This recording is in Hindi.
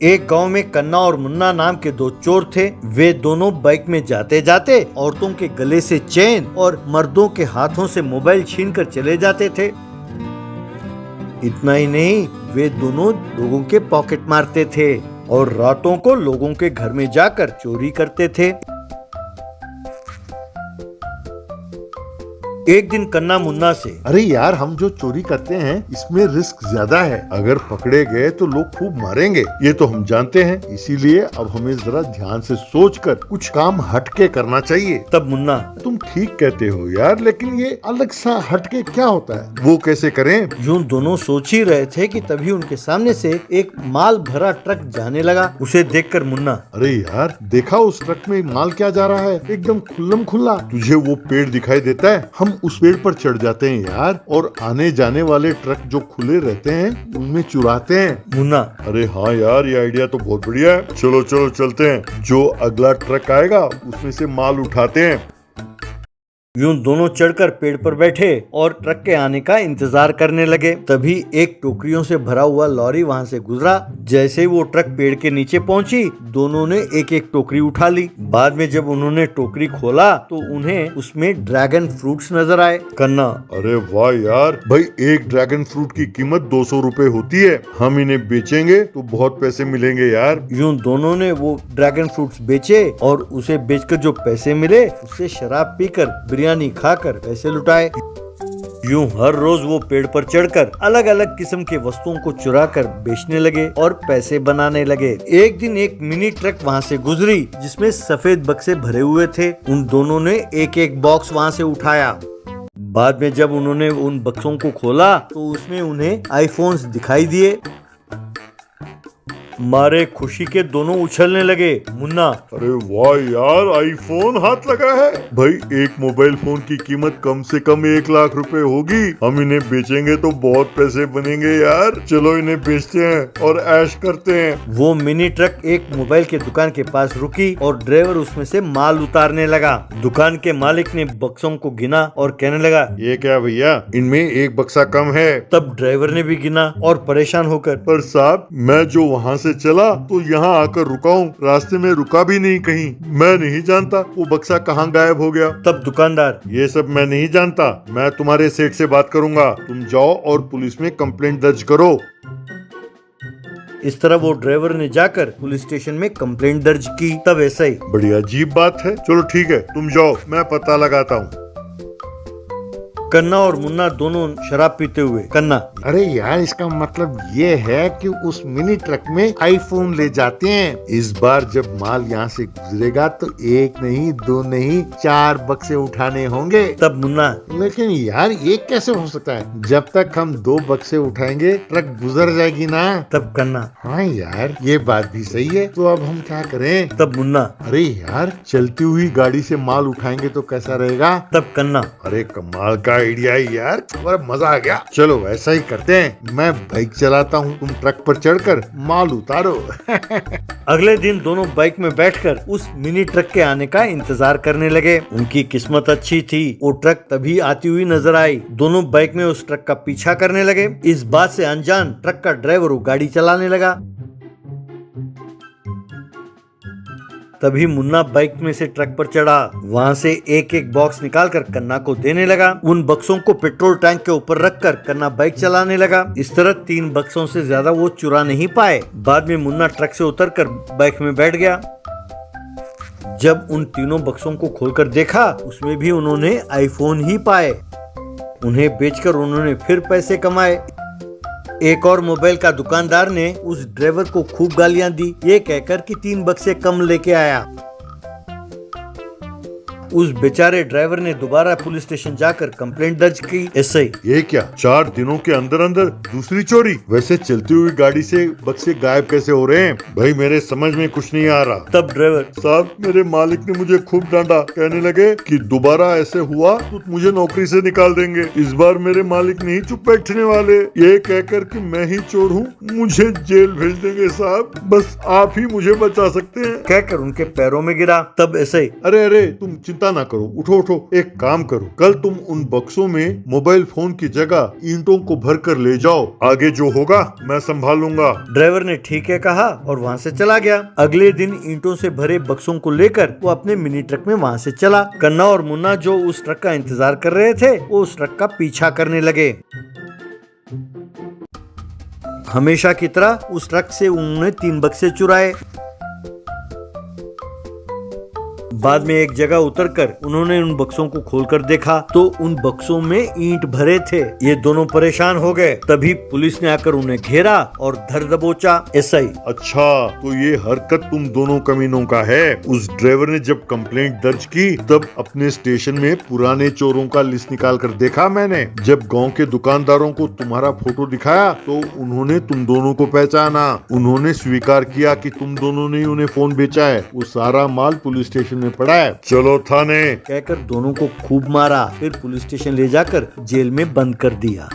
एक गांव में कन्ना और मुन्ना नाम के दो चोर थे। वे दोनों बाइक में जाते जाते औरतों के गले से चेन और मर्दों के हाथों से मोबाइल छीनकर चले जाते थे। इतना ही नहीं, वे दोनों लोगों के पॉकेट मारते थे और रातों को लोगों के घर में जाकर चोरी करते थे। एक दिन कन्ना मुन्ना से, अरे यार, हम जो चोरी करते हैं इसमें रिस्क ज्यादा है। अगर पकड़े गए तो लोग खूब मारेंगे, ये तो हम जानते हैं। इसीलिए अब हमें जरा ध्यान से सोचकर कुछ काम हटके करना चाहिए। तब मुन्ना, तुम ठीक कहते हो यार, लेकिन ये अलग सा हटके क्या होता है, वो कैसे करें? यूं दोनों सोच ही रहे थे कि तभी उनके सामने से एक माल भरा ट्रक जाने लगा। उसे देखकर मुन्ना, अरे यार, देखा उस ट्रक में माल क्या जा रहा है, एकदम खुल्लम खुल्ला। तुझे वो पेड़ दिखाई देता है? हम उस पेड़ पर चढ़ जाते हैं यार, और आने जाने वाले ट्रक जो खुले रहते हैं उनमें चुराते हैं। मुन्ना, अरे हाँ यार, ये आइडिया तो बहुत बढ़िया है। चलो चलो चलते हैं, जो अगला ट्रक आएगा उसमें से माल उठाते हैं। यूं दोनों चढ़कर पेड़ पर बैठे और ट्रक के आने का इंतजार करने लगे। तभी एक टोकरियों से भरा हुआ लॉरी वहां से गुजरा। जैसे ही वो ट्रक पेड़ के नीचे पहुंची, दोनों ने एक एक टोकरी उठा ली। बाद में जब उन्होंने टोकरी खोला तो उन्हें उसमें ड्रैगन फ्रूट्स नजर आए। कन्ना, अरे वाह यार, भाई एक ड्रैगन फ्रूट की कीमत 200 रुपए होती है। हम इन्हें बेचेंगे तो बहुत पैसे मिलेंगे यार। यूं दोनों ने वो ड्रैगन फ्रूट्स बेचे और उसे बेचकर जो पैसे मिले उससे शराब पीकर बिरयानी खाकर पैसे लुटाए। यूं हर रोज वो पेड़ पर चढ़कर अलग अलग किस्म के वस्तुओं को चुराकर बेचने लगे और पैसे बनाने लगे। एक दिन एक मिनी ट्रक वहां से गुजरी जिसमें सफेद बक्से भरे हुए थे। उन दोनों ने एक एक बॉक्स वहां से उठाया। बाद में जब उन्होंने उन बक्सों को खोला तो उसमें उन्हें आईफोन्स दिखाई दिए। मारे खुशी के दोनों उछलने लगे। मुन्ना, अरे वाह यार, आईफोन हाथ लगा है। भाई एक मोबाइल फोन की कीमत कम से कम 1 लाख रुपए होगी। हम इन्हें बेचेंगे तो बहुत पैसे बनेंगे यार। चलो इन्हें बेचते हैं और ऐश करते हैं। वो मिनी ट्रक एक मोबाइल के दुकान के पास रुकी और ड्राइवर उसमें से माल उतारने लगा। दुकान के मालिक ने बक्सों को गिना और कहने लगा, ये क्या भैया, इनमें एक बक्सा कम है। तब ड्राइवर ने भी गिना और परेशान होकर, पर साहब, मैं जो वहाँ से चला तो यहाँ आकर रुका हूँ, रास्ते में रुका भी नहीं कहीं। मैं नहीं जानता वो बक्सा कहाँ गायब हो गया। तब दुकानदार, ये सब मैं नहीं जानता, मैं तुम्हारे सेठ से बात करूंगा। तुम जाओ और पुलिस में कंप्लेंट दर्ज करो। इस तरह वो ड्राइवर ने जाकर पुलिस स्टेशन में कंप्लेंट दर्ज की। तब ऐसा ही, बड़ी अजीब बात है। चलो ठीक है, तुम जाओ, मैं पता लगाता हूँ। कन्ना और मुन्ना दोनों शराब पीते हुए। कन्ना, अरे यार, इसका मतलब ये है कि उस मिनी ट्रक में आईफोन ले जाते हैं। इस बार जब माल यहाँ से गुजरेगा तो एक नहीं, 2 नहीं, 4 बक्से उठाने होंगे। तब मुन्ना, लेकिन यार ये कैसे हो सकता है? जब तक हम 2 बक्से उठाएंगे ट्रक गुजर जाएगी ना। तब कन्ना, हाँ यार, ये बात भी सही है। तो अब हम क्या करें? तब मुन्ना, अरे यार, चलती हुई गाड़ी से माल उठाएंगे तो कैसा रहेगा? तब कन्ना, अरे कमाल का आइडिया है यार, बड़ा मजा आ गया। चलो ऐसा ही करते हैं, मैं बाइक चलाता हूँ, तुम ट्रक पर चढ़कर माल उतारो। अगले दिन दोनों बाइक में बैठकर उस मिनी ट्रक के आने का इंतजार करने लगे। उनकी किस्मत अच्छी थी, वो ट्रक तभी आती हुई नजर आई। दोनों बाइक में उस ट्रक का पीछा करने लगे। इस बात से अनजान ट्रक का ड्राइवर वो गाड़ी चलाने लगा। तभी मुन्ना बाइक में से ट्रक पर चढ़ा। वहाँ से एक एक बॉक्स निकालकर कन्ना को देने लगा। उन बक्सों को पेट्रोल टैंक के ऊपर रखकर कन्ना बाइक चलाने लगा। इस तरह 3 बक्सों से ज्यादा वो चुरा नहीं पाए। बाद में मुन्ना ट्रक से उतरकर बाइक में बैठ गया। जब उन तीनों बक्सों को खोलकर देखा, उसमें भी उन्होंने आईफोन ही पाए। उन्हें बेचकर उन्होंने फिर पैसे कमाए। एक और मोबाइल का दुकानदार ने उस ड्राइवर को खूब गालियां दी, ये कहकर कि 3 बक्से कम लेके आया। उस बेचारे ड्राइवर ने दोबारा पुलिस स्टेशन जाकर कंप्लेंट दर्ज की। ऐसे ये क्या, 4 दिनों के अंदर अंदर दूसरी चोरी? वैसे चलती हुई गाड़ी से बक्से गायब कैसे हो रहे हैं? भाई मेरे समझ में कुछ नहीं आ रहा। तब ड्राइवर, साहब, मेरे मालिक ने मुझे खूब डांटा, कहने लगे कि दोबारा ऐसे हुआ तो मुझे नौकरी से निकाल देंगे। इस बार मेरे मालिक नहीं चुप बैठने वाले। ये कहकर कि मैं ही चोर हूँ, मुझे जेल भेज देंगे साहब। बस आप ही मुझे बचा सकते हैं। कहकर उनके पैरों में गिरा। तब ऐसे, अरे अरे, तुम चिंता ना करो, उठो उठो, एक काम करो, कल तुम उन बक्सों में मोबाइल फोन की जगह ईंटों को भर कर ले जाओ, आगे जो होगा मैं संभालूंगा। ड्राइवर ने ठीक है कहा और वहाँ से चला गया। अगले दिन ईंटों से भरे बक्सों को लेकर वो अपने मिनी ट्रक में वहाँ से चला। कन्ना और मुन्ना जो उस ट्रक का इंतजार कर रहे थे वो उस ट्रक का पीछा करने लगे। हमेशा की तरह उस ट्रक से उन्होंने 3 बक्से चुराए। बाद में एक जगह उतरकर उन्होंने उन बक्सों को खोलकर देखा तो उन बक्सों में ईंट भरे थे। ये दोनों परेशान हो गए। तभी पुलिस ने आकर उन्हें घेरा और धर दबोचा। एसआई, अच्छा तो ये हरकत तुम दोनों कमीनों का है। उस ड्राइवर ने जब कंप्लेंट दर्ज की तब अपने स्टेशन में पुराने चोरों का लिस्ट निकाल कर देखा मैंने। जब गांव के दुकानदारों को तुम्हारा फोटो दिखाया तो उन्होंने तुम दोनों को पहचाना। उन्होंने स्वीकार किया कि तुम दोनों ने उन्हें फोन बेचा है। वो सारा माल पुलिस स्टेशन में पड़ा है। चलो थाने, कहकर दोनों को खूब मारा। फिर पुलिस स्टेशन ले जाकर जेल में बंद कर दिया।